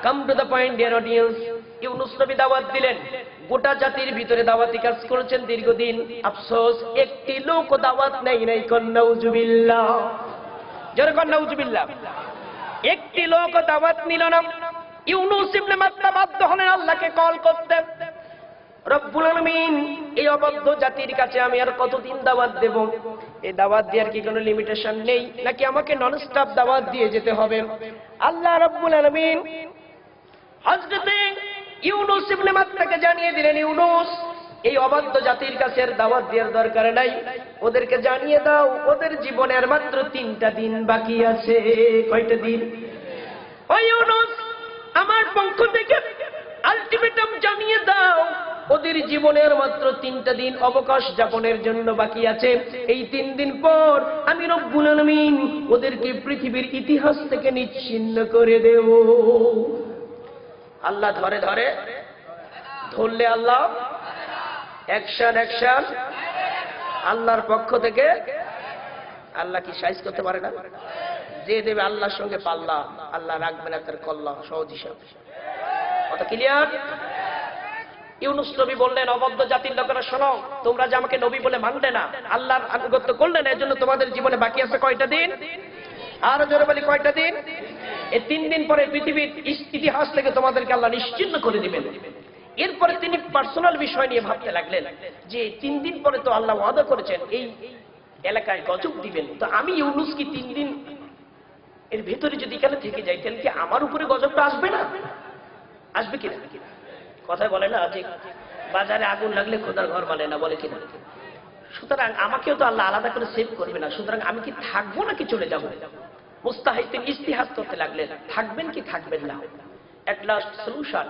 Come to the point dear audience. Yunus নবী দাওয়াত দিলেন, গোটা জাতির ভিতরে দাওয়াতি কাজ করেছেন দীর্ঘদিন। আফসোস একটি লোক দাওয়াত নেই নাই। নাউজুবিল্লাহ, জোরে কোন নাউজুবিল্লাহ। একটি লোক দাওয়াত নিল না। ইউনূস ইবনে মাত্তা বাধ্য হলেন আল্লাহকে কল করতে। রব্বুল আলামিন, এই অবাধ্য জাতির কাছে আমি আর কতদিন দাওয়াত দেব? এই দাওয়াত দেওয়ার কি কোনো লিমিটেশন নেই, নাকি আমাকে নন স্টপ দাওয়াত দিয়ে যেতে হবে? আল্লাহ রব্বুল আলামিন হযরত ইউনূস ইবনে মাত্তাকে জানিয়ে দিলেন, ইউনূস, এই অবাধ্য জাতির কাছে দাওয়াত দেওয়ার দরকার নাই, ওদেরকে জানিয়ে দাও ওদের জীবনের মাত্র 3টা দিন বাকি আছে। কয়টা দিন? ও ইউনূস, আমার পক্ষ থেকে আলটিমেটাম জানিয়ে দাও, ওদের জীবনের মাত্র 3টা দিন অবকাশ যাপনের জন্য বাকি আছে। এই 3 দিন পর আমি রব্বুল আলামিন ওদেরকে পৃথিবীর ইতিহাস থেকে নিচ্ছিন্ন করে দেব। আল্লাহ ধরে ধরে ধরলে আল্লাহ অ্যাকশন অ্যাকশন। আল্লাহর পক্ষ থেকে। আল্লাহ কি সাইজ করতে পারে না? যে দেবে আল্লাহর সঙ্গে পাল্লা, আল্লাহ রাখবে না তার কল্লা। সহজ হিসাব। কথা ক্লিয়ার? ইউনূস নবী বললেন, অবাধ্য জাতির লোকেরা শোনো, তোমরা যে আমাকে নবী বলে মানলে না, আল্লাহর আনুগত্য করলে না, এর জন্য তোমাদের জীবনে বাকি আছে কয়টা দিন? আর জোরে বলি, কয়টা দিন? এই 3 দিন পরে পৃথিবীর ইতিহাস থেকে তোমাদেরকে আল্লাহ নিশ্চিহ্ন করে দিবেন। এরপরে তিনি পার্সোনাল বিষয় নিয়ে ভাবতে লাগলেন যে 3 দিন পরে তো আল্লাহ ওয়াদা করেছেন এই এলাকায় গজব দিবেন, তো আমি ইউনূস কি 3 দিন এর ভেতরে যদি এখানে থেকে যাই, তাহলে কি আমার উপরে গজবটা আসবে না? আসবে কিনা? কথায় বলে না যে বাজারে আগুন লাগলে খোদার ঘর মানে না, বলে কিনা? সুতরাং আমাকেও তো আল্লাহ আলাদা করে সেভ করবে না, সুতরাং আমি কি থাকবো নাকি চলে যাবো? মুস্তাহিদ তিনি ইস্তিহাদ করতে লাগলেন, থাকবেন কি থাকবেন না। এট লাস্ট সলিউশন,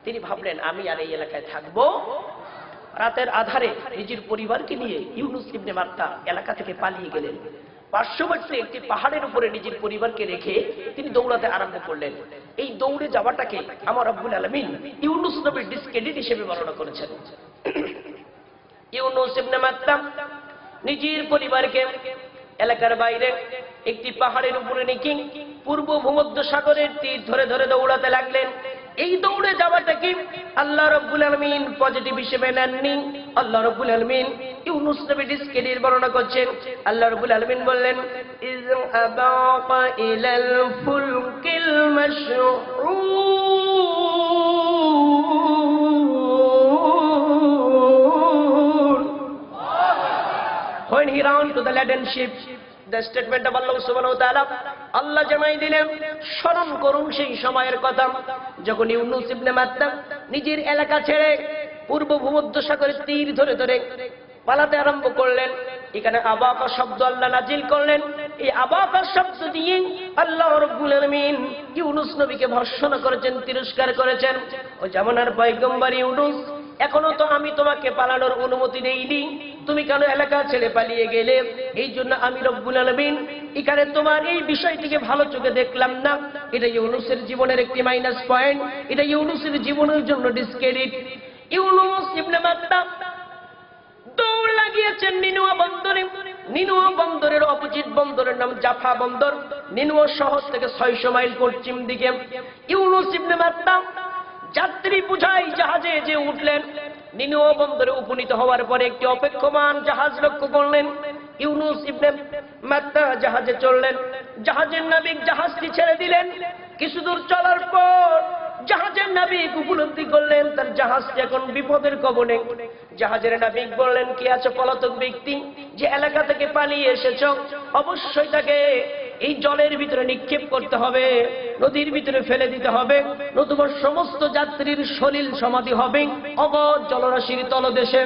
তিনি ভাবলেন আমি আর এই এলাকায় থাকবো। রাতের আধারে নিজের পরিবারকে নিয়ে ইউনূস ইবনে মাত্তা এলাকা থেকে পালিয়ে গেলেন। পার্শ্ববর্তী একটি পাহাড়ের উপরে নিজের পরিবারকে রেখে তিনি দৌড়াতে আরম্ভ করলেন। এই দৌড়ে যাওয়াটাকে আমার রব্বুল আলামিন ইউনূস নবীর ডিসক্রেডিট হিসেবে বর্ণনা করেছেন। ইউনূস ইবনে মাত্তা নিজের পরিবারকে এলাকার বাইরে একটি পাহাড়ের উপরে রেখে পূর্ব ভূমধ্য সাগরের তীর ধরে ধরে দৌড়াতে লাগলেন। এই দৌড়ে যাওয়াটা কি আল্লাহ রাব্বুল আলামিন পজিটিভ হিসেবে নেননি। আল্লাহ রাব্বুল আলামিন ইউনূস নবীর ডিসক্রেডিট বর্ণনা করছেন। আল্লাহ রাব্বুল আলামিন বললেন, ইয আবাকা ইলাল ফুলকিল মাশহুর। When he ran to the laden ship, the statement of Allah subhanahu wa ta'ala, আল্লাহ জানাই দিলেন, স্মরণ করুন সেই সময়ের কথা যখন ইউনূস ইবনে মাত্তা নিজের এলাকা ছেড়ে পূর্ব ভূমধ্য সাগরের তীর ধরে ধরে পালাতে আরম্ভ করলেন। এখানে আবাকা শব্দ আল্লাহ নাজিল করলেন। এই আবাকা শব্দ দিয়ে আল্লাহ রাব্বুল আলামিন ইউনূস নবীকে ভর্ৎসনা করেছেন, তিরস্কার করেছেন। ও জামানার পয়গম্বর ইউনূস, এখনো তো আমি তোমাকে পালানোর অনুমতি দেইনি, তুমি কেন এলাকা ছেড়ে পালিয়ে গেলে? এই জন্য আমি রব্বুল আলামিন এখানে তোমার এই বিষয়টিকে ভালো চোখে দেখলাম না। এটা ইউনূসের জীবনের একটি মাইনাস পয়েন্ট, এটা ইউনূসের জীবনের জন্য ডিসক্রেডিট। ইউনূস ইবনে মাত্তা দৌড় লাগিয়েছেন নিনুয়া বন্দরে। নিনুয়া বন্দরের অপোজিট বন্দরের নাম জাফা বন্দর। নিনুয়া শহর থেকে 600 মাইল পশ্চিম দিকে। ইউনূস ইবনে মাত্তা যাত্রী বুঝাই জাহাজে যে উঠলেন। নিনুয়া বন্দরে উপনীত হওয়ার পরে একটি অপেক্ষমান জাহাজ লক্ষ্য করলেন। ইউনূস ইবনে মাত্তা জাহাজে চললেন। জাহাজের নাবিক জাহাজটি ছেড়ে দিলেন। কিছু দূর চলার পর জাহাজের নাবিক উপলব্ধি করলেন তার জাহাজটি এখন বিপদের কবলে। জাহাজের নাবিক বললেন, কি আছে পলাতক ব্যক্তি, যে এলাকা থেকে পালিয়ে এসেছ, অবশ্যই তাকে এই জলের ভিতরে নিক্ষেপ করতে হবে, নদীর ভিতরে ফেলে দিতে হবে, নতুবা সমস্ত যাত্রীর সলিল সমাধি হবে অগধ জলরাশির তলদেশে।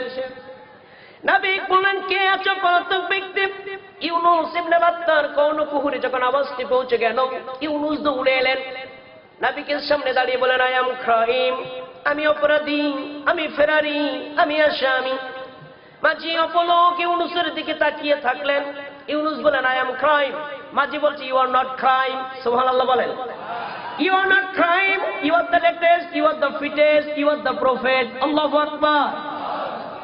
নাবিক বললেন, কে আছো পলাতক ব্যক্তি? ইউনূস ইবনে মাত্তার কর্ণকুহরে যখন আওয়াজটি পৌঁছে গেল, ইউনূস দৌড়ে এলেন। নাবিকের সামনে দাঁড়িয়ে বলেন, আই এম ক্রাইম, আমি অপরাধী, আমি ফেরারি, আমি আসামি। মাঝি অপলক ইউনূসের দিকে তাকিয়ে থাকলেন। ইউনূস বলেন, আই এম ক্রাইম। মাঝি বলছে, ইউ আর নট ক্রাইম। সুবহানাল্লাহ বলেন। You are not crime, you are the latest, you are the fittest, you are the prophet. Allahu Akbar.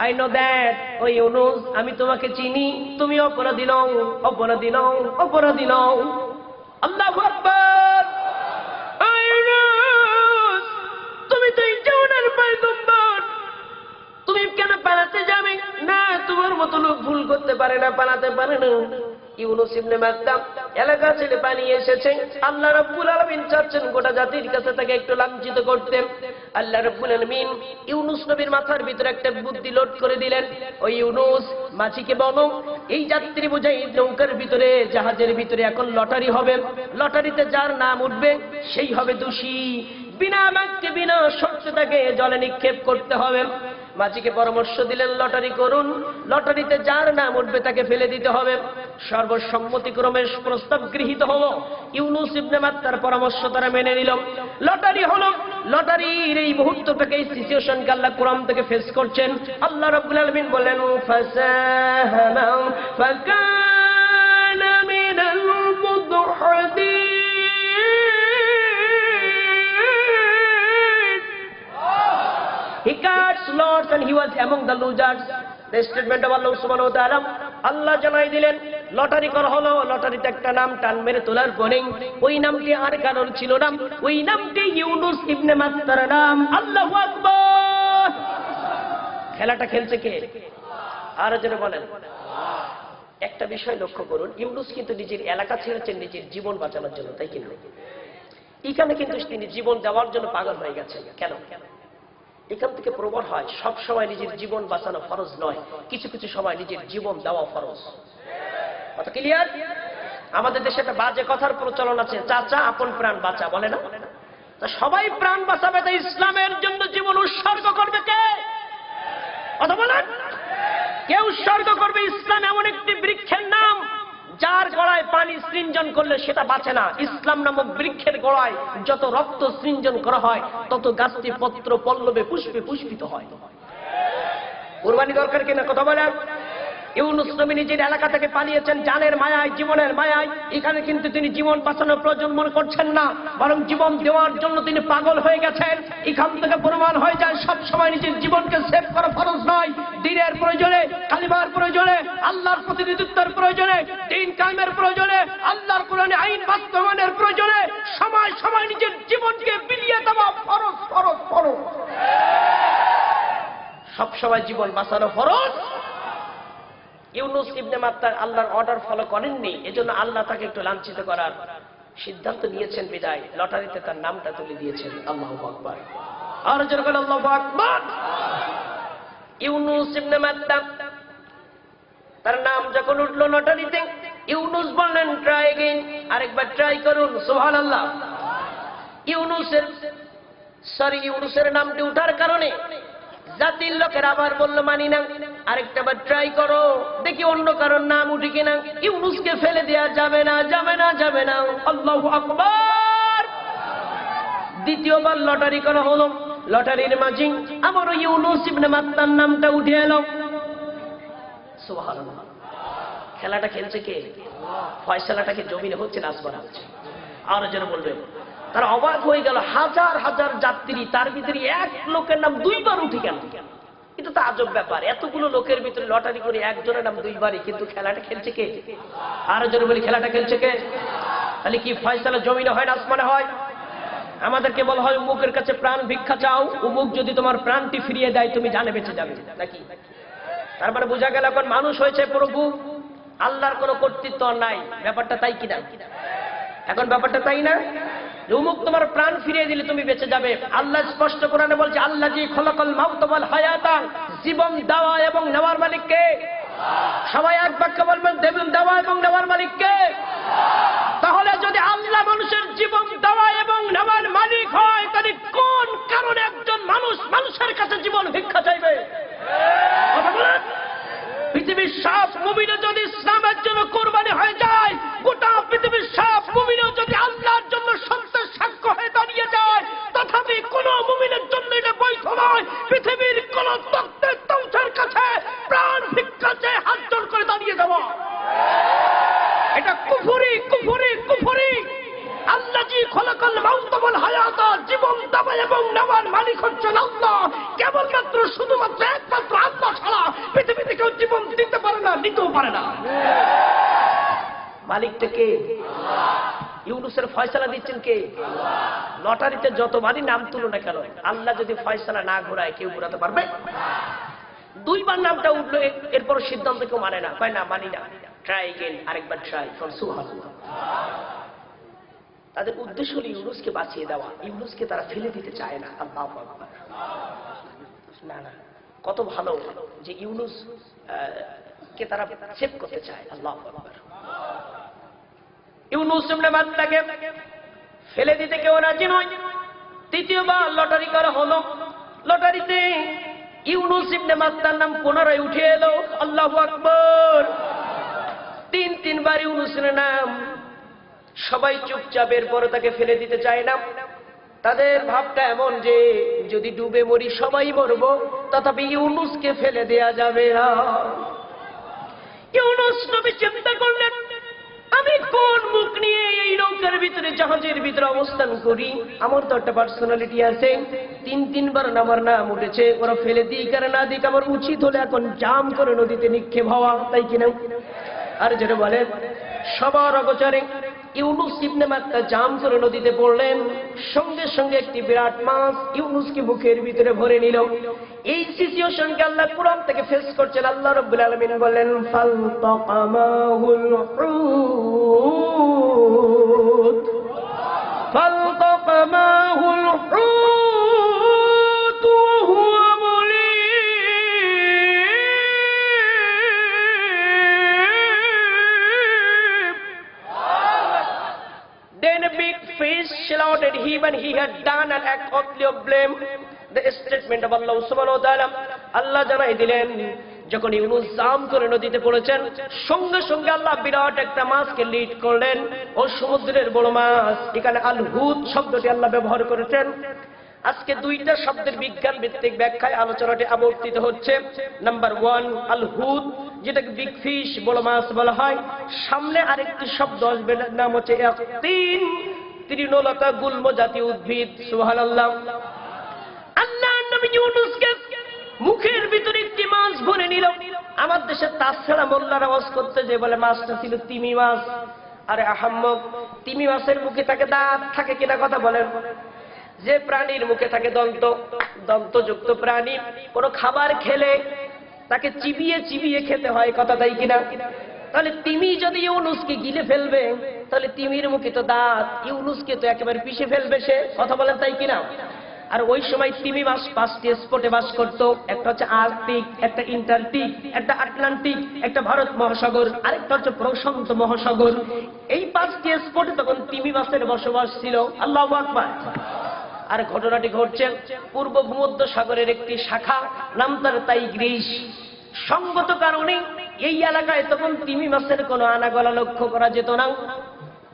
I know that. O Yunus, আমি তোমাকে চিনি, তুমি অপরাধী নও, অপরাধী নও, অপরাধী নও। Allahu Akbar. I know করতে পারে না, পালাতে পারে না। ইউনুস ইবনে মাত্তা এলাকা ছেড়ে পালিয়ে এসেছে। আল্লাহ রাব্বুল আলামিন চাচ্ছেন গোটা জাতির কাছে তাকে একটু লাঞ্ছিত করতে। আল্লাহ রাব্বুল আলামিন ইউনুস নবীর মাথার ভিতরে একটা বুদ্ধি লোড করে দিলেন। ওই ইউনুস, মাছিকে বলো এই যাত্রী বোঝাই নৌকার ভিতরে, জাহাজের ভিতরে এখন লটারি হবে। লটারিতে যার নাম উঠবে সেই হবে দোষী। বিনা বাক্যে বিনা শর্তে তাকে জলে নিক্ষেপ করতে হবে। মাঝিকে পরামর্শ দিলেন লটারি করুন, লটারিতে যার নাম উঠবে তাকে ফেলে দিতে হবে। সর্বসম্মতিক্রমে প্রস্তাব গৃহীত হলো। ইউনুস ইবনে মাত্তার পরামর্শ তারা মেনে নিল। লটারি হলো। লটারির এই মুহূর্তটাকে, এই সিচুয়েশনকে আল্লাহ কোরআন থেকে ফেস করছেন। আল্লাহ রাব্বুল আলামিন বলেন ফাসাহামা ফাকানা মিনাল মুদহাদিন। He cast lots and he was among the losers. The statement of Allah subhanahu wa ta'ala, আল্লাহ জানাই দিলেন লটারি করা হলো। লটারিতে একটা নাম টান মেরে তোলার পরে ওই নামটি আর কারোর ছিল না, ওই নামটি ইউনুস ইবনে মাত্তার নাম। আল্লাহু আকবার। খেলাটা খেলছে কে? আর জোরে বলেন। একটা বিষয় লক্ষ্য করুন, ইউনুস কিন্তু নিজের এলাকা ছেড়েছেন নিজের জীবন বাঁচানোর জন্য, তাই কিনা? এখানে কিন্তু তিনি জীবন দেওয়ার জন্য পাগল হয়ে গেছেন। কেন? এখান থেকে প্রমাণ হয় সব সময় নিজের জীবন বাঁচানো ফরজ নয়, কিছু কিছু সময় নিজের জীবন দেওয়া ফরজ। কথা ক্লিয়ার? আমাদের দেশে একটা বাজে কথার প্রচলন আছে, চাচা আপন প্রাণ বাঁচা, বলে না? তা সবাই প্রাণ বাঁচাবে, তাই ইসলামের জন্য জীবন উৎসর্গ করবে কে? কথা বলেন। কে উৎসর্গ করবে? ইসলাম এমন একটি বৃক্ষের নাম যার গড়ায় পানি সৃঞ্জন করলে সেটা বাঁচে না। ইসলাম নামক বৃক্ষের গড়ায় যত রক্ত সৃঞ্জন করা হয় তত গাছটি পত্র পল্লবে পুষ্পে পুষ্পিত হয়। কুরবানি দরকার কিনা? কথা বলেন। ইউনুস নবী নিজের এলাকা থেকে পালিয়েছেন জানের মায়ায়, জীবনের মায়ায়। এখানে কিন্তু তিনি জীবন বাঁচানোর প্রয়োজন মনে করছেন না, বরং জীবন দেওয়ার জন্য তিনি পাগল হয়ে গেছেন। এখান থেকে প্রমাণ হয়ে যায় সব সময় নিজের জীবনকে সেভ করা ফরজ নয়। দ্বীনের প্রয়োজনে, কালিমার প্রয়োজনে, আল্লাহর প্রতিনিধিত্বের প্রয়োজনে, দ্বীন কায়েমের প্রয়োজনে, আল্লাহর কোরআনে আইন বাস্তবায়নের প্রয়োজনে সময় সময় নিজের জীবনকে বিলিয়ে দেওয়া ফরজ ফরজ ফরজ। সব সময় জীবন বাঁচানো ফরজ। ইউনুস ইবনে মাত্তা আল্লাহর অর্ডার ফলো করেননি, এজন্য আল্লাহ তাকে একটু লাঞ্ছিত করার সিদ্ধান্ত নিয়েছেন বিদায় লটারিতে তার নামটা তুলে দিয়েছেন। আল্লাহু আকবার। আর জোরে বলেন আল্লাহু আকবার। ইউনুস ইবনে মাত্তা তার নাম যখন উঠলো লটারিতে, ইউনুস বললেন ট্রাই এগেইন, আরেকবার ট্রাই করুন। সুবহানাল্লাহ। ইউনুসের নামটি উঠার কারণে জাতির লোকের আবার বলল মানি না, আরেকটা বার ট্রাই করো, দেখি অন্য কারোর নাম উঠে কিনা। ইউনুসকে ফেলে দেওয়া যাবে না, যাবে না, যাবে না। আল্লাহু আকবার। দ্বিতীয়বার লটারি করা হলো। লটারির মাঝি আবারও ইউনুস ইবনে মাত্তার নামটা উঠে এলো। সুবহানাল্লাহ। খেলাটা খেলছে কে? ফয়সালাটাকে জমিনে হচ্ছে না আসমান হচ্ছে। আর যেন বলবে তারা অবাক হয়ে গেল, হাজার হাজার যাত্রী, তার ভিতরে এক লোকের নাম দুইবার উঠে গেল। কিন্তু তা আজব ব্যাপার, এতগুলো লোকের ভিতরে লটারি করে একজনের নাম দুইবারই, কিন্তু খেলাটা খেলছে কে? আরো জোরে বলি, খেলাটা খেলছে কে? তাহলে কি ফয়সালা জমিনে হয় না আসমানে হয়? আমাদেরকে বলা হয় উমুকের কাছে প্রাণ ভিক্ষা চাও, উমুক যদি তোমার প্রাণটি ফিরিয়ে দেয় তুমি জানে বেঁচে যাবে, নাকি? তার মানে বোঝা গেল এখন মানুষ হয়েছে প্রভু, আল্লাহর কোনো কর্তৃত্ব নাই। ব্যাপারটা তাই কিনা? এখন ব্যাপারটা তাই না? উমুক তোমার প্রাণ ফিরিয়ে দিলে তুমি বেঁচে যাবে। আল্লাহ স্পষ্ট কোরআনে বলছে আল্লাযী খলাকাল মাউতা ওয়াল হায়াতা, জীবন দেওয়া এবং নেওয়ার মালিক কে? সবাই এক বাক্যে বলবেন, জীবন দেওয়া এবং নেওয়ার মালিক কে? তাহলে যদি আল্লাহ মানুষের জীবন দেওয়া এবং নেওয়ার মালিক হয়, তাহলে কোন কারণে একজন মানুষ মানুষের কাছে জীবন ভিক্ষা চাইবে? পৃথিবীর সব মুমিনও যদি ইসলামের জন্য কুরবানি হয়ে যায়, গোটা পৃথিবীর সব মুমিনও যদি আল্লাহর জন্য সত্যের সাক্ষ্য হয়ে দাঁড়িয়ে যায়, তথাপি কোন মুমিনের জন্য এটা বৈধ নয় পৃথিবীর কোন তত্ত্বের তৌছের কাছে প্রাণ ভিক্ষা চেয়ে হাত জোড় করে দাঁড়িয়ে যাওয়া। এটা কুফরি, কুফরি, কুফরি। আল্লাযী খলাকাল মাউতা ওয়াল হায়াতা, জীবন দেওয়া এবং নেওয়ার মালিক হচ্ছেন আল্লাহ। কেবলমাত্র শুধুমাত্র একমাত্র আল্লাহ ছাড়া পৃথিবীতে কেউ জীবন দিতে পারে না, নিতেও পারে না। মালিকটা কে? ইউনুসের ফয়সালা দিচ্ছেন কে? লটারিতে যতবারই নাম তুলো না কেন, আল্লাহ যদি ফয়সালা না ঘোরায় কেউ ঘোরাতে পারবে? দুইবার নামটা উঠলো, এরপর সিদ্ধান্ত কেউ মানে না, কয় না মানি না, ট্রাই এগেন, আরেকবার ট্রাই। সুবহানাল্লাহ। তাদের উদ্দেশ্য হল ইউনুসকে বাঁচিয়ে দেওয়া, ইউনুসকে তারা ফেলে দিতে চায় না। আল্লাহু আকবার। না না, কত ভালো যে ইউনুস কে তারা সেভ করতে চায়। আল্লাহু আকবার। ইউনুস ইবনে মাত্তাকে ফেলে দিতে কেউ রাজি নয়। তৃতীয়বার লটারি করা হলো, লটারিতে ইউনুস ইবনে মাত্তার নাম পুনরায় উঠে এলো। আল্লাহু আকবার। তিনবার ইউনুসের নাম। সবাই চুপচাপ, এরপরে তাকে ফেলে দিতে চায় না। তাদের ভাবটা এমন যে যদি ডুবে মরি সবাই মরবো, তথাপি ইউনুসকে ফেলে দেয়া যাবে না। ইউনুস নবী চিন্তা করলেন, আমি কোন মুখ নিয়ে এই নৌকার ভিতরে, জাহাজের ভিতরে অবস্থান করি? আমার তো একটা পার্সোনালিটি আছে। তিনবার আমার নাম উঠেছে, ওরা ফেলে দিই কার না দিক, আমার উচিত হলে এখন জাম করে নদীতে নিক্ষেপ হওয়া, তাই কিনা? আর যেটা বলেন, সবার অগোচরে ইউনুস ইবনে মাত্তা জাম করে নদীতে পড়লেন। সঙ্গে সঙ্গে একটি বিরাট মাছ ইউনুসকে মুখের ভিতরে ভরে নিল। এই সিচুয়েশনকে আল্লাহ কোরআন থেকে ফেস করছেন। আল্লাহ রাব্বুল আলামিন বলেন, ফালতাকামাহুল হুত, ফালতাকামাহুল হুত ওয়া হুয়া Then a big fish slaughtered him, and he had done an act worthy of blame. The statement of Allah subhanahu wa ta'ala. আল্লাহ জানাই দিলেন, যখন ইউনুস জাম করে নদীতে পড়েছেন, সঙ্গে সঙ্গে আল্লাহ বিরাট একটা মাছকে লিড করলেন। ও সমুদ্রের বড় মাছ। এখানে আল হুত শব্দটি আল্লাহ ব্যবহার করেছেন। আজকে দুইটা শব্দের বিজ্ঞান ভিত্তিক ব্যাখ্যায় আলোচনাটি আবর্তিত হচ্ছে। নাম্বার 1, আল হুত, যেটাকে বিগ ফিশ, বড় মাছ বলা হয়। সামনে আরেকটি শব্দ আসবে, নাম হচ্ছে তৃণলতা, গুল্ম জাতীয় উদ্ভিদ। সুবহানাল্লাহ। আল্লাহ নবী ইউনুসকে মুখের ভিতরে একটি মাছ ভরে নিল। আমার দেশে তাছাড়া মোল্লার আওয়াজ করতে যে বলে মাছটা ছিল তিমি মাছ। আরে আহাম্মক, তিমি মাছের মুখে থাকে দাঁত থাকে কিনা কথা বলেন? যে প্রাণীর মুখে থাকে দন্তযুক্ত প্রাণী, কোন খাবার খেলে তাকে চিবিয়ে চিবিয়ে খেতে হয়, কথা তাই কিনা? তাহলে তিমি যদি ইউনুসকে গিলে ফেলবে, তাহলে তিমির মুখে তো দাঁত, ইউনুসকে তো একেবারে পিষে ফেলবে সে, কথা বলেন তাই কিনা? আর ওই সময় তিমি মাছ 5টি স্পটে বাস করত। একটা হচ্ছে আর্কটিক, একটা ইন্টার্কটিক, একটা আটলান্টিক, একটা ভারত মহাসাগর, আরেকটা হচ্ছে প্রশান্ত মহাসাগর। এই 5টি স্পটে তখন তিমি মাছের বসবাস ছিল। আল্লাহু আকবার। আর ঘটনাটি ঘটছে পূর্ব ভূমধ্য সাগরের একটি শাখা, নাম তার টাইগ্রিস। সঙ্গত কারণে এই এলাকায় তখন তিমি মাছের কোনো আনাগোনা লক্ষ্য করা যেত না।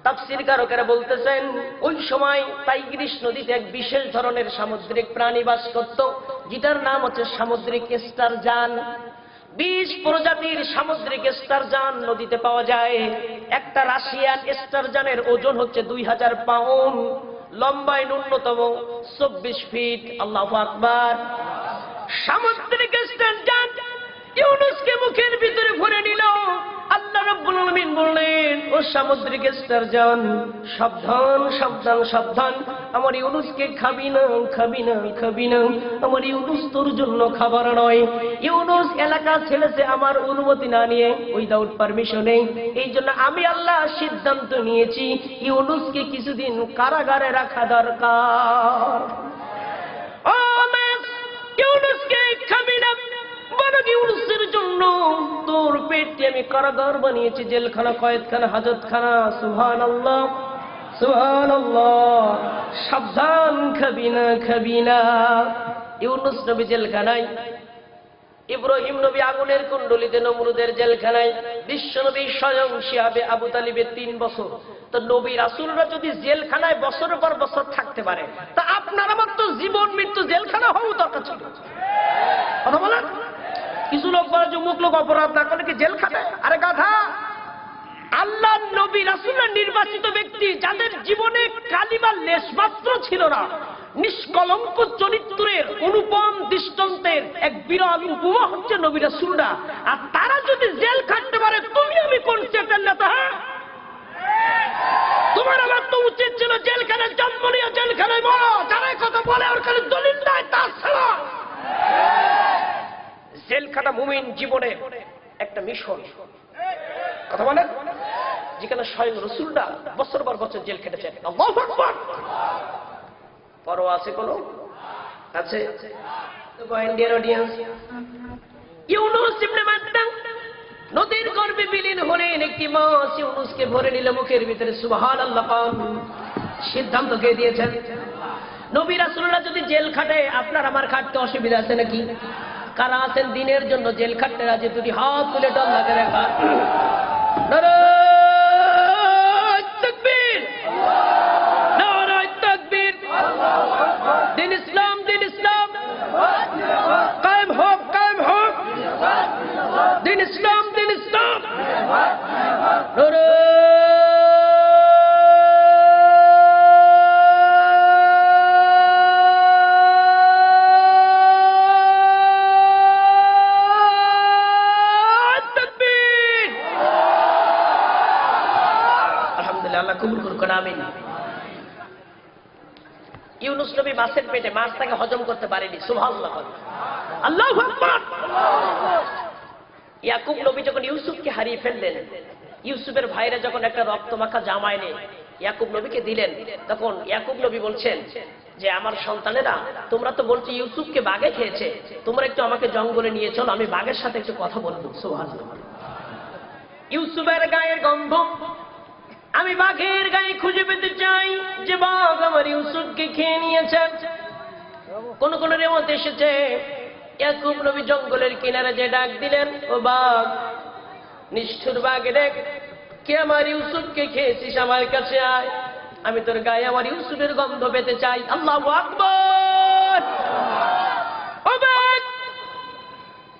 তাফসীরকারকেরা বলতেছেন, ওই সময় টাইগ্রিস নদীতে এক বিশেষ ধরনের সামুদ্রিক প্রাণী বাস করত, যেটার নাম হচ্ছে সামুদ্রিক স্টারজান। 20 প্রজাতির সামুদ্রিক স্টারজান নদীতে পাওয়া যায়। একটা রাশিয়ান স্টারজানের ওজন হচ্ছে 2000 পাউন্ড, লম্বায় ন্যূনতম 24 ফিট। আল্লাহু আকবার। সামুদ্রিক স্টারজান ইউনুসকে মুখের ভিতরে ভরে নিল। আল্লাহ রাব্বুল আলামিন বললেন, ও সামুদ্রিক স্টারজান, সাবধান সাবধান সাবধান, আমার ইউনুসকে খাবি না, খাবি না, খাবি না। আমার ইউনুস তোর জন্য খাবার নয়। ইউনুস এলাকা ছেড়েছে আমার অনুমতি না নিয়ে, উইদাউট পারমিশনে। এই জন্য আমি আল্লাহ সিদ্ধান্ত নিয়েছি ইউনুসকে কিছুদিন কারাগারে রাখা দরকার। ও মেস, ইউনুসকে খাবি না, বরং ইউনুসের জন্য তোর পেটে আমি কারাগার বানিয়েছি, জেলখানা, কয়েদখানা, হাজতখানা। সুবহানাল্লাহ, সুবহানাল্লাহ। সাবধান, খাবি না, খাবি না। ইউনুস নবী জেলখানায়, ইব্রাহিম নবী আগুনের কুণ্ডলিতে, নমরুদের জেলখানায়, বিশ্ব নবী স্বয়ং শিহাবে আবু তালিবের 3 বছর। তো নবী রাসূলরা যদি জেলখানায় বছরের পর বছর থাকতে পারে, তা আপনার আমার তো জীবন মৃত্যু জেলখানা হওয়া দরকার ছিল। কথা বলেন। কিছু লোক বলে যে মুখ লোক অপরাধ না করলে কি জেল খাটে? আরে গাধা, আল্লাহ নবী রাসূলরা নির্বাচিত ব্যক্তি, যাদের জীবনে কালিমার লেশমাত্র ছিল না, নিষ্কলঙ্ক চরিত্রের অনুপম দৃষ্টান্তের এক বিরল উপমা হচ্ছে নবী রাসূলরা। আর তারা যদি জেল খাটতে পারে, তুমি আমি কোন চেতেন না? হ্যাঁ, তোমার আমার তো উচিত ছিল জেলখানায় জন্ম নিয়ে জেলখানায় মরো। যারা কথা বলে ওর কাছে দলিল নাই, তা ছাড়া জেল খাটা মুমিন জীবনে একটা মিশন, কথা বলেন, যেখানে স্বয়ং রাসূলুল্লাহ বছর পর বছর জেল খেটেছেন। আল্লাহু আকবার। পরোয়া আছে কোনো? আছে? ডিয়ার অডিয়েন্স, ইউনূস ইবনে মাত্তা নদীর গর্ভে বিলীন হলেন। একটি মাছ ইউনূসকে ভরে নিল মুখের ভিতরে। সুবহানাল্লাহ। সিদ্ধান্ত কে দিয়েছেন? নবী রাসূলুল্লাহ যদি জেল খাটে, আপনার আমার খাটতে অসুবিধা আছে নাকি? কারা আছেন দিনের জন্য জেল খাটতে রাজি? দুটি হাত তুলে আল্লাহকে দেখা। নারায়ে তাকবীর, নারায়ে তাকবীর। দিন ইসলাম, দিন ইসলাম কায়েম হোক, কায়েম হোক। দিন ইসলাম, দিন ইসলাম। কবুল করুন, আমিন। ইউনূস নবী মাছের পেটে, মাছ তাকে হজম করতে পারেনি। সুবহানাল্লাহ, আল্লাহু আকবার। ইয়াকুব নবী যখন ইউসুফকে হারিয়ে ফেললেন, ইউসুফের ভাইরা যখন একটা রক্তমাখা জামা এনে ইয়াকুব নবীকে দিলেন, তখন ইয়াকুব নবী বলছেন যে আমার সন্তানেরা, তোমরা তো বলছো ইউসুফকে বাঘে খেয়েছে, তোমরা একটু আমাকে জঙ্গলে নিয়ে চলো, আমি বাঘের সাথে একটু কথা বলবো। সুবহানাল্লাহ। ইউসুফের গায়ের গন্ধ আমি বাঘের গায়ে খুঁজে পেতে চাই, যে বাঘ আমার ইউসুফকে খেয়ে নিয়েছে। কোন কোন রেওয়াত এসেছে ইয়াকুব নবী জঙ্গলের কিনারে যে ডাক দিলেন, ও বাঘ, নিষ্ঠুর বাঘ রে, কে আমার ইউসুফকে খেয়েছিস, আমার কাছে আয়, আমি তোর গায়ে আমার ইউসুফের গন্ধ পেতে চাই। আল্লাহু আকবার। ও বাঘ,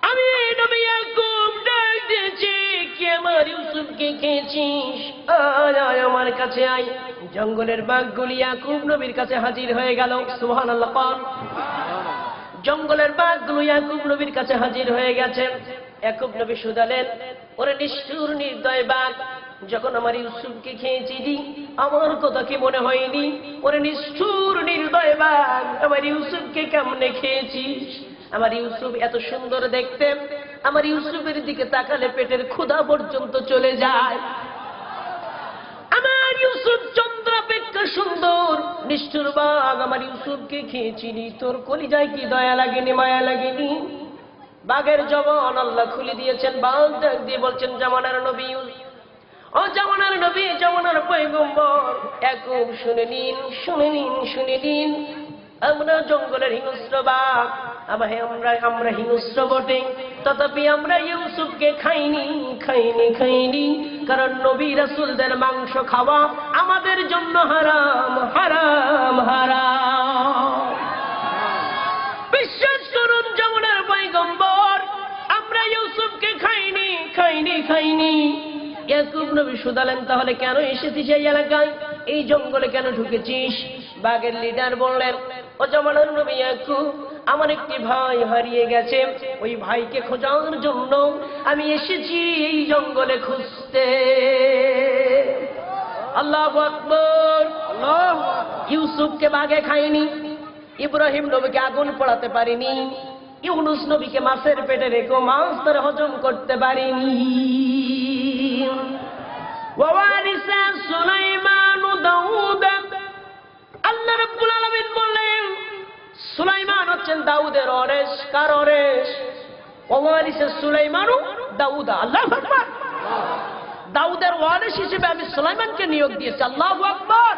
আমি নবী ইয়াকুব ডাক দিয়েছি, কে আমার ইউসুফকে খেয়েছিস, আয় আমার কাছে আয়। জঙ্গলের বাঘগুলি ইয়াকুব নবীর কাছে হাজির হয়ে গেল। সুবহানাল্লাহ। জঙ্গলের বাঘগুলো ইয়াকুব নবীর কাছে হাজির হয়ে গেছে। ইয়াকুব নবী শুধালেন, ওরে নিষ্ঠুর নির্দয় বাঘ, যখন আমার ইউসুফকে খেয়েছিলি আমার কথা কি মনে হয়নি? ওরে নিষ্ঠুর নির্দয় বাঘ, আমার ইউসুফকে কেমনে খেয়েছিস? আমার ইউসুফ এত সুন্দর দেখতে, আমার ইউসুফের দিকে তাকালে পেটের ক্ষুধা পর্যন্ত চলে যায়। আমার ইউসুফ চন্দ্রাপেক্ষা সুন্দর, নিষ্ঠুর বাঘ, আমার ইউসুফকে খেয়েছিলি, তোর কলিজায় কি দয়া লাগেনি, মায়া লাগেনি? বাঘের জবান আল্লাহ খুলে দিয়েছেন। বাঘ ডাক দিয়ে বলছেন, জামানার নবী, ও জামানার নবী, জামানার পয়গম্বর ইয়াকুব, শুনে নিন, শুনে নিন, শুনে নিন। আমরা জঙ্গলের হিংস্র বাঘ, আমরা হিংস্র বটে, তথাপি আমরা ইউসুফকে খাইনি, খাইনি, খাইনি, কারণ নবী রাসূলদের মাংস খাওয়া আমাদের জন্য হারাম, হারাম, হারাম। বিশ্বাস করুন জামানার পয়গম্বর, আমরা ইউসুফকে খাইনি, খাইনি, খাইনি। ইয়াকুব নবী শুধালেন, তাহলে কেন এসেছিস এই এলাকায়, এই জঙ্গলে কেন ঢুকেছিস? বাঘের লিডার বললেন, ও জামানার নবী ইয়াকুব, আমার একটি ভাই হারিয়ে গেছে, ওই ভাইকে খোঁজার জন্য আমি এসেছি এই জঙ্গলে খুঁজতে। আল্লাহু আকবার। ইউসুফকে বাঘে খায়নি, ইব্রাহিম নবীকে আগুন পোড়াতে পারেনি, ইউনূস নবীকে মাছের পেটে রেখে মাছ তারা হজম করতে পারেনি। ওয়ারিসা সুলাইমান দাউদ, আল্লাহ রাব্বুল আলামিন বললেন সুলাইমান হচ্ছেন দাউদের ওয়ারিস। কার ওয়ারিস? ওয়ারিসা সুলাইমান দাউদ। আল্লাহু আকবার। দাউদের ওয়ারিস হিসেবে আমি সুলাইমানকে নিয়োগ দিয়েছি। আল্লাহু আকবার।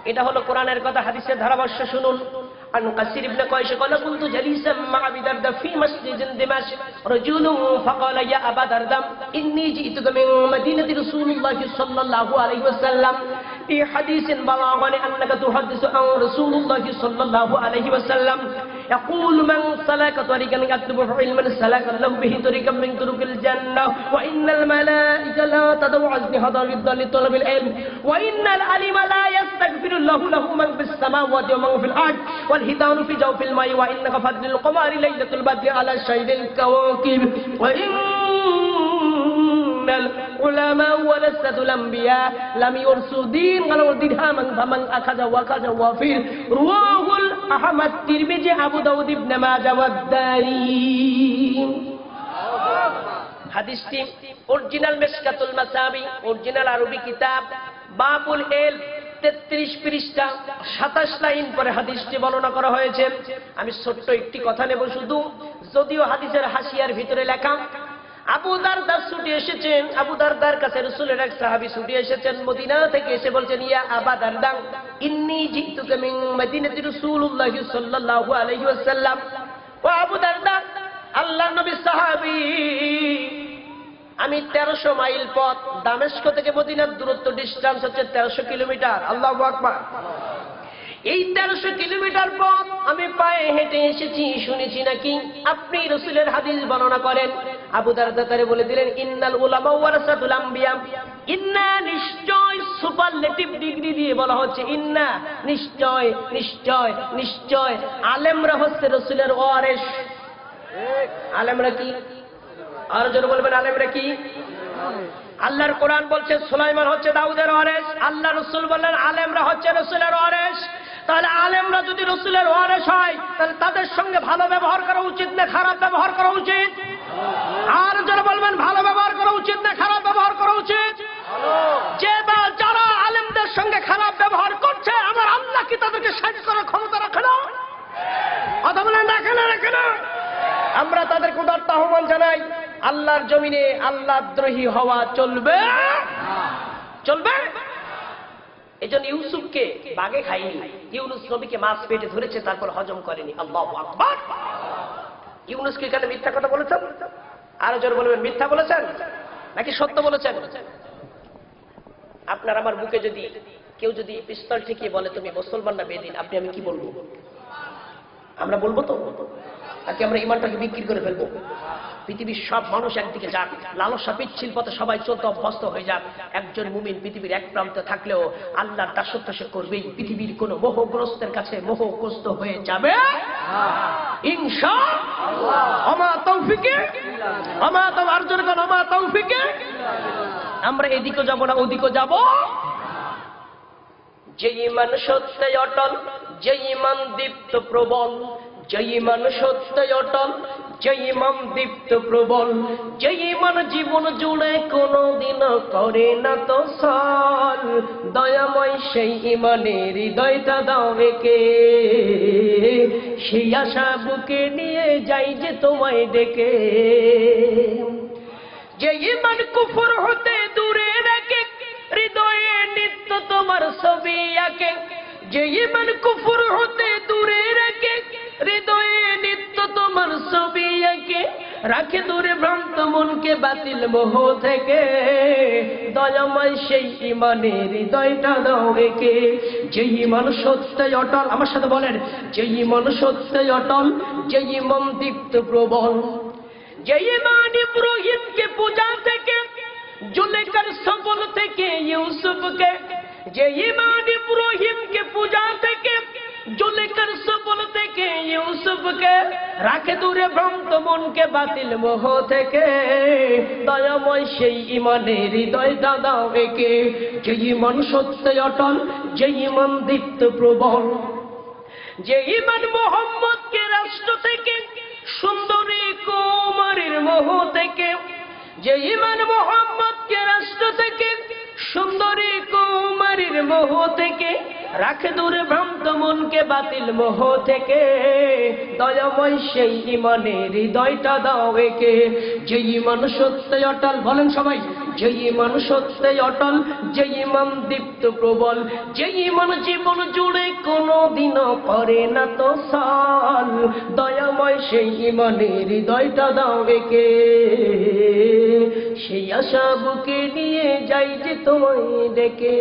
এটা হলো কোরআনের কথা, হাদিসের ধারাভাষ্য শুনুন। عن قسير بن قيس قال كنت جليسا مع أبي درداء في مسجد دمشق، رجل فقال يا أبا درداء إني جئتك من مدينة رسول الله صلى الله عليه وسلم في حديث بلغني أنك تحدث عن رسول الله صلى الله عليه وسلم يقول من سلك طريقا يطلب علما سلك له به طريقا من طرق الجنة، وإن الملائكة لا تدع أجنحتها لطلب العلم، وإن العلم لا يستغفر الله له من في السماوات ومن في الأرض، والهدان في جوف الماء، وإنك فضل القمر ليلة البدر على شيد الكواكب، وإن العلماء ورثة الأنبياء لم يرثوا دين ولو درهما فمن أخذ وكذا وفير. رواه আহমদ, তিরমিজি, আবু দাউদ, ইবনে মাজাহ ওয়া দারিমি। হাদিসটি অরিজিনাল মিশকাতুল মাসাবি, অরিজিনাল আরবি কিতাব, বাবুল ইলম, 33 পৃষ্ঠা 27 লাইন পরে হাদিসটি বর্ণনা করা হয়েছে। আমি ছোট্ট একটি কথা নেব শুধু, যদিও হাদিসের হাসিয়ার ভিতরে লেখা। আবু দারদা ছুটে এসেছেন, আবু দারদার কাছে রাসূলের এক সাহাবী ছুটে এসেছেন মদিনা থেকে, এসে বলছেন, ইয়া আবা দারদা ইন্নী জিতুকা মিন মদিনাতি রাসূলুল্লাহি সাল্লাল্লাহু আলাইহি ওয়াসাল্লাম। ও আবু দারদা, আল্লাহর নবী সাহাবী, আমি 1300 মাইল পথ, দামেস্ক থেকে মদিনার দূরত্ব ডিস্টেন্স হচ্ছে 1300 কিলোমিটার। আল্লাহু আকবার। এই 1300 কিলোমিটার পথ আমি পায়ে হেঁটে এসেছি, শুনেছি নাকি আপনি রাসূলের হাদিস বর্ণনা করেন। আবু দারদা তারে বলে দিলেন, ইন্নাল উলামা ওয়ারাসাতুল আম্বিয়া। ইন্না, নিশ্চয়, সুপারলেটিভ ডিগ্রি দিয়ে বলা হচ্ছে, ইন্না, নিশ্চয়, নিশ্চয়, নিশ্চয়, আলেমরা হচ্ছে রাসূলের ওয়ারিস। আলেমরা কি? আর যারা বলবেন আলেমরা কি? আল্লাহর কোরআন বলছে সুলাইমান হচ্ছে দাউদের ওয়ারিস, আল্লাহ রাসূল বললেন আলেমরা হচ্ছে রাসূলের ওয়ারিস। তাহলে আলেমরা যদি রাসূলের ওয়ারিস হয়, তাহলে তাদের সঙ্গে ভালো ব্যবহার করা উচিত না খারাপ ব্যবহার করা উচিত? আর যারা বলবেন ভালো ব্যবহার করা উচিত না খারাপ ব্যবহার করা উচিত? যে বা যারা আলেমদের সঙ্গে খারাপ ব্যবহার করছে, আমার আল্লাহ কি তাদেরকে সাহায্য করার ক্ষমতা রাখে না? কথা বলেন রাখে না, রাখে না? আমরা তাদেরকে উদাত্ত আহ্বান জানাই, আল্লাহর জমিনে আল্লাহদ্রোহী হওয়া চলবে? চলবে? এজন্য ইউসুফকে বাগে খায়নি, ইউনুস নবীকে মাছ পেটে ধরেছে, তারপর হজম করেনি। আল্লাহু আকবার। ইউনুসকে কেন মিথ্যা কথা বলেছেন? আরো জোরে বলবেন, মিথ্যা বলেছেন নাকি সত্য বলেছেন? আপনার আমার বুকে যদি কেউ যদি পিস্তল ঠেকিয়ে বলে তুমি মুসলমান না বেদিন, আপনি আমি কি বলবো? আমরা বলবো তো? নাকি আমরা ইমানটাকে বিক্রি করে ফেলবো? পৃথিবীর সব মানুষ একদিকে যাক, লালসা পিচ্ছিল পথে সবাই চলতে অভ্যস্ত হয়ে যাক। একজন মুমিন পৃথিবীর এক প্রান্তে থাকলেও আল্লাহর দাসত্ব সে করবেই। পৃথিবীর কোন মোহগ্রস্তের কাছে মোহগ্রস্ত হয়ে যাবে ইনশাআল্লাহ। আমা তৌফিকে, আমা তাওয়ারজুরকান, আমা তৌফিকে। আমরা এদিকে যাব না ওদিকে যাব। যে ঈমান সত্যে অটল, যে ঈমান দীপ্ত প্রবল, যে ঈমান সত্যে অটল, যে ঈমান দীপ্ত প্রবল, যে ঈমান জীবন জুড়ে কোনদিন করে না তো সল, দয়াময় সেই ঈমানের হৃদয়টা দাও একে, সেই আশা বুকে নিয়ে যাই যে তোমায় ডেকে। যে ঈমান কুফর হতে দূরে রাখে, হৃদয়ে নিত্য তোমার ছবি আঁকে। যে ঈমান কুফর হতে দূরে রাখে, হৃদয়ে নিত্য তোমার ছবি আঁকে, রাখে দূরে ভ্রান্ত মনকে বাতিল মোহ থেকে, দয়াময় সেই ঈমানের হৃদয়টা দাও একে। যে ঈমান সত্যে অটল, আমার সাথে বলেন, যে ঈমান সত্যে অটল, যে ঈমান দীপ্ত প্রবল, যে ঈমান ইব্রাহিমকে পূজা থেকে, জুলেখার সবল থেকে ইউসুফকে, যে ঈমান ইব্রাহিমকে পূজা থেকে, জুলেখার সবল থেকে ইউসুফকে, রাখে দূরে ভ্রান্ত মনকে বাতিল মোহ থেকে, দয়াময় সেই ঈমানের হৃদয়টা দাও একে। যে ঈমান সত্যে অটল, যে ঈমান দীপ্ত প্রবল, যে ঈমান মুহাম্মদকে রাষ্ট্র থেকে, সুন্দরী কুমারীর মোহ থেকে, যে ঈমান মুহাম্মদকে রাষ্ট্র থেকে, সুন্দরী কুমারীর মোহ থেকে, রাখে দূরে ভ্রান্ত মনকে বাতিল মোহ থেকে, দয়াময় সেই ঈমানের হৃদয়টা দাও একে। যে ঈমান সত্যে অটল, বলেন সবাই, যে ঈমান সত্যে অটল, যে ঈমান দীপ্ত প্রবল, যে ঈমান জীবন জুড়ে কোনদিনও করে না তো সল, দয়াময় সেই ঈমানের হৃদয়টা দাও একে, সেই আশা বুকে নিয়ে যাই যে তোমায় ডেকে।